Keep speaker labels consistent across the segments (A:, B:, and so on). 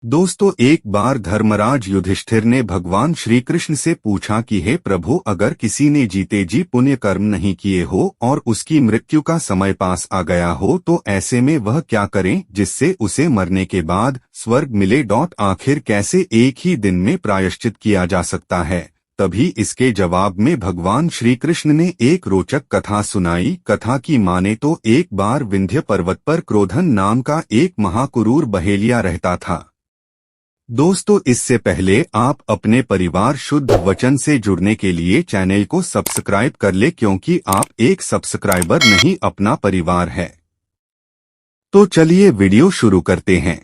A: दोस्तों, एक बार धर्मराज युधिष्ठिर ने भगवान श्री कृष्ण से पूछा कि हे प्रभु, अगर किसी ने जीते जी पुण्य कर्म नहीं किए हो और उसकी मृत्यु का समय पास आ गया हो तो ऐसे में वह क्या करें जिससे उसे मरने के बाद स्वर्ग मिले। आखिर कैसे एक ही दिन में प्रायश्चित किया जा सकता है? तभी इसके जवाब में भगवान श्री कृष्ण ने एक रोचक कथा सुनाई। कथा की माने तो एक बार विंध्य पर्वत पर क्रोधन नाम का एक महाक्रूर बहेलिया रहता था। दोस्तों, इससे पहले आप अपने परिवार शुद्ध वचन से जुड़ने के लिए चैनल को सब्सक्राइब कर ले, क्योंकि आप एक सब्सक्राइबर नहीं, अपना परिवार है। तो चलिए वीडियो शुरू करते हैं।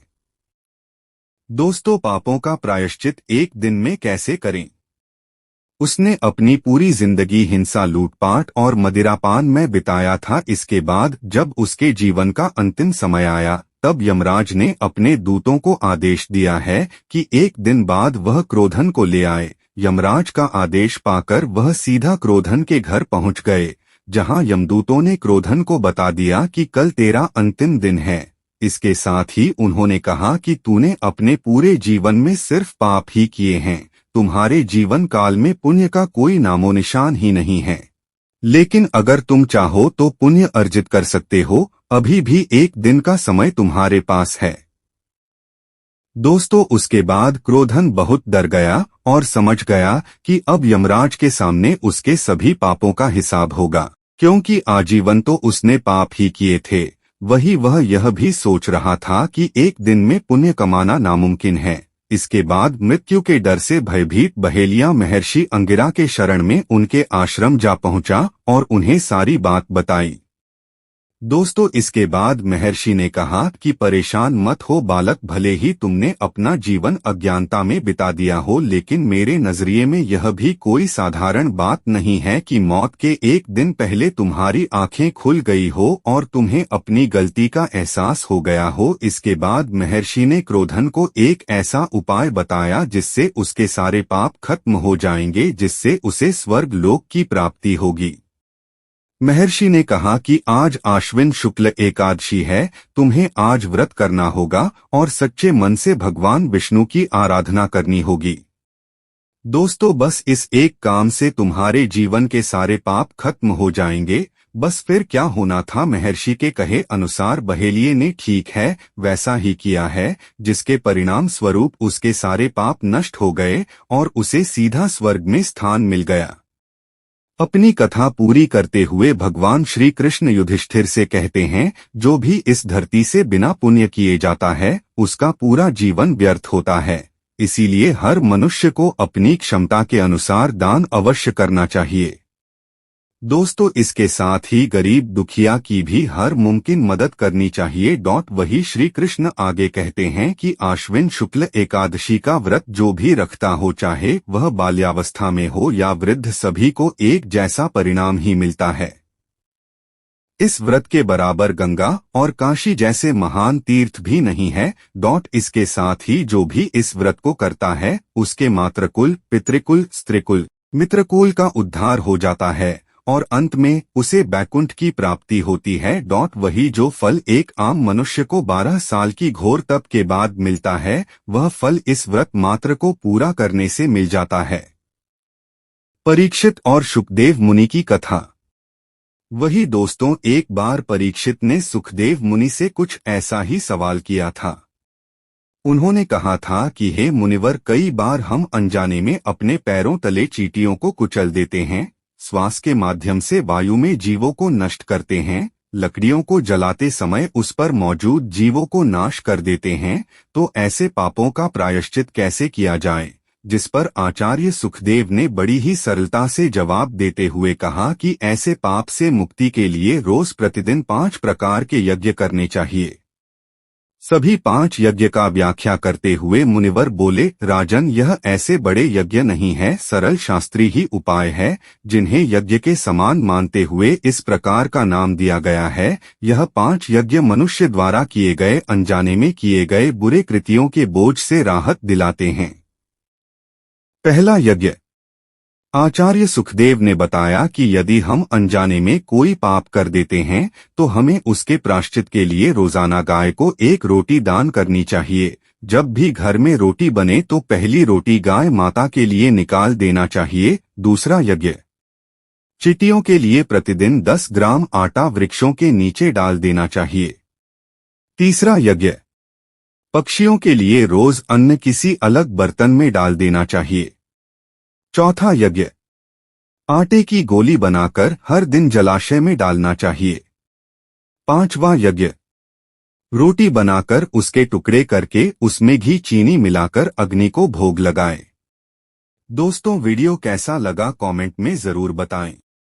A: दोस्तों, पापों का प्रायश्चित एक दिन में कैसे करें? उसने अपनी पूरी जिंदगी हिंसा, लूटपाट और मदिरापान में बिताया था। इसके बाद जब उसके जीवन का अंतिम समय आया तब यमराज ने अपने दूतों को आदेश दिया है कि एक दिन बाद वह क्रोधन को ले आए। यमराज का आदेश पाकर वह सीधा क्रोधन के घर पहुंच गए, जहां यमदूतों ने क्रोधन को बता दिया कि कल तेरा अंतिम दिन है। इसके साथ ही उन्होंने कहा कि तूने अपने पूरे जीवन में सिर्फ पाप ही किए हैं, तुम्हारे जीवन काल में पुण्य का कोई नामो निशान ही नहीं है। लेकिन अगर तुम चाहो तो पुण्य अर्जित कर सकते हो, अभी भी एक दिन का समय तुम्हारे पास है। दोस्तों, उसके बाद क्रोधन बहुत डर गया और समझ गया कि अब यमराज के सामने उसके सभी पापों का हिसाब होगा, क्योंकि आजीवन तो उसने पाप ही किए थे। वही वह यह भी सोच रहा था कि एक दिन में पुण्य कमाना नामुमकिन है। इसके बाद मृत्यु के डर से भयभीत बहेलिया महर्षि अंगिरा के शरण में उनके आश्रम जा पहुंचा और उन्हें सारी बात बताई। दोस्तों, इसके बाद महर्षि ने कहा कि परेशान मत हो बालक, भले ही तुमने अपना जीवन अज्ञानता में बिता दिया हो, लेकिन मेरे नजरिए में यह भी कोई साधारण बात नहीं है कि मौत के एक दिन पहले तुम्हारी आंखें खुल गई हो और तुम्हें अपनी गलती का एहसास हो गया हो। इसके बाद महर्षि ने क्रोधन को एक ऐसा उपाय बताया जिससे उसके सारे पाप खत्म हो जाएंगे, जिससे उसे स्वर्ग लोक की प्राप्ति होगी। महर्षि ने कहा कि आज आश्विन शुक्ल एकादशी है, तुम्हें आज व्रत करना होगा और सच्चे मन से भगवान विष्णु की आराधना करनी होगी। दोस्तों, बस इस एक काम से तुम्हारे जीवन के सारे पाप खत्म हो जाएंगे। बस फिर क्या होना था, महर्षि के कहे अनुसार बहेलिये ने ठीक है वैसा ही किया है, जिसके परिणाम स्वरूप उसके सारे पाप नष्ट हो गए और उसे सीधा स्वर्ग में स्थान मिल गया। अपनी कथा पूरी करते हुए भगवान श्री कृष्ण युधिष्ठिर से कहते हैं, जो भी इस धरती से बिना पुण्य किए जाता है उसका पूरा जीवन व्यर्थ होता है। इसीलिए हर मनुष्य को अपनी क्षमता के अनुसार दान अवश्य करना चाहिए। दोस्तों, इसके साथ ही गरीब दुखिया की भी हर मुमकिन मदद करनी चाहिए। वही श्री कृष्ण आगे कहते हैं कि आश्विन शुक्ल एकादशी का व्रत जो भी रखता हो, चाहे वह बाल्यावस्था में हो या वृद्ध, सभी को एक जैसा परिणाम ही मिलता है। इस व्रत के बराबर गंगा और काशी जैसे महान तीर्थ भी नहीं है। इसके साथ ही जो भी इस व्रत को करता है उसके मातृकुल, पितृकुल, स्त्रीकुल, मित्रकुल का उद्धार हो जाता है और अंत में उसे बैकुंठ की प्राप्ति होती है। वही जो फल एक आम मनुष्य को 12 साल की घोर तप के बाद मिलता है, वह फल इस व्रत मात्र को पूरा करने से मिल जाता है। परीक्षित और सुखदेव मुनि की कथा। वही दोस्तों, एक बार परीक्षित ने सुखदेव मुनि से कुछ ऐसा ही सवाल किया था। उन्होंने कहा था कि हे मुनिवर, कई बार हम अनजाने में अपने पैरों तले चींटियों को कुचल देते हैं, श्वास के माध्यम से वायु में जीवों को नष्ट करते हैं, लकड़ियों को जलाते समय उस पर मौजूद जीवों को नाश कर देते हैं। तो ऐसे पापों का प्रायश्चित कैसे किया जाए? जिस पर आचार्य सुखदेव ने बड़ी ही सरलता से जवाब देते हुए कहा कि ऐसे पाप से मुक्ति के लिए रोज प्रतिदिन 5 प्रकार के यज्ञ करने चाहिए। सभी 5 यज्ञ का व्याख्या करते हुए मुनिवर बोले, राजन, यह ऐसे बड़े यज्ञ नहीं है, सरल शास्त्रीय ही उपाय है, जिन्हें यज्ञ के समान मानते हुए इस प्रकार का नाम दिया गया है। यह 5 यज्ञ मनुष्य द्वारा किए गए अनजाने में किए गए बुरे कृतियों के बोझ से राहत दिलाते हैं। पहला यज्ञ। आचार्य सुखदेव ने बताया कि यदि हम अनजाने में कोई पाप कर देते हैं तो हमें उसके प्रायश्चित के लिए रोजाना गाय को एक रोटी दान करनी चाहिए। जब भी घर में रोटी बने तो पहली रोटी गाय माता के लिए निकाल देना चाहिए। दूसरा यज्ञ, चींटियों के लिए प्रतिदिन 10 ग्राम आटा वृक्षों के नीचे डाल देना चाहिए। तीसरा यज्ञ, पक्षियों के लिए रोज अन्न किसी अलग बर्तन में डाल देना चाहिए। चौथा यज्ञ, आटे की गोली बनाकर हर दिन जलाशय में डालना चाहिए। पांचवा यज्ञ, रोटी बनाकर उसके टुकड़े करके उसमें घी चीनी मिलाकर अग्नि को भोग लगाएं। दोस्तों, वीडियो कैसा लगा कमेंट में जरूर बताएं।